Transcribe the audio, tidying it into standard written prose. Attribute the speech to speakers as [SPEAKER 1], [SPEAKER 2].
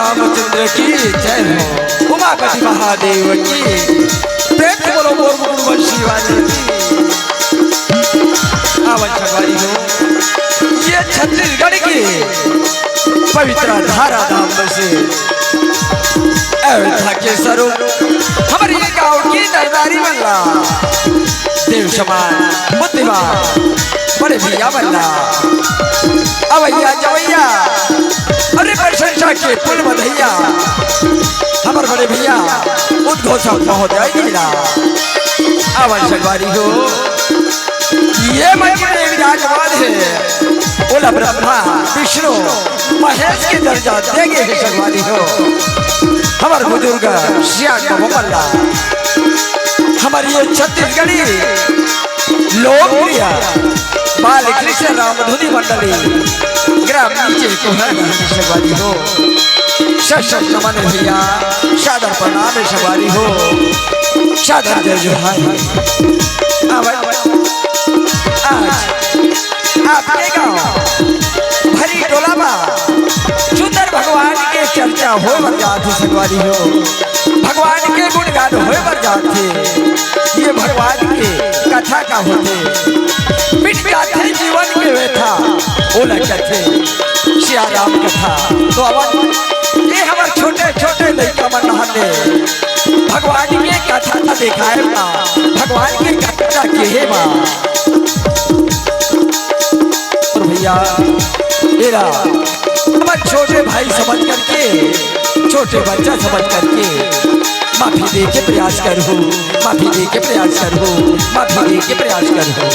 [SPEAKER 1] रामचंद्र की जय हो। उमापति महादेव की प्रेम से बोलो मोर मुकुट वंशी वाले की। आवश्यकवादी हो ये छत्तीसगढ़ की पवित्र धारा धाम से अयोध्या के स्वरूप हमारे गांव की दरबारी बल्ला देव समान बुद्धिमान बड़े भैया बल्ला अवैया जवैया अरे प्रशंसा के पुल बधैया हमारे बड़े भैया उद्घोषक महोदय लीला आवश्यकवादी हो ये मंदिर एक राजवाद है। बोला ब्रह्मा विष्णु महेश के दर्जा देंगे हे सगवादी हो। हमारे बुजुर्ग श्याम मोहम्मला हमारी ये छत्तीसगढ़ी लोकप्रिय बाल कृष्ण रामधुनी मंडली ग्राम नीचे को है सगवादी हो। सशक्त नमन भैया सादर प्रणाम सगवादी हो। सादर जय जोहार। आपके गाँव भरी टोला सुंदर भगवान के चर्चा हो जाती सगवारी हो। भगवान के गुणगान हो जाते ये भगवान के कथा का होते मिट जाते जीवन के व्यथा बोला कहते श्या राम कथा। तो अब ये हमारे छोटे छोटे लड़का मन नहाने भगवान के कथा का दिखाए भगवान के कथा के है भैया मेरा हमारे छोटे भाई समझ करके छोटे बच्चा समझ करके माफी दे के प्रयास करो माफी दे के प्रयास करो माफी दे के प्रयास करो।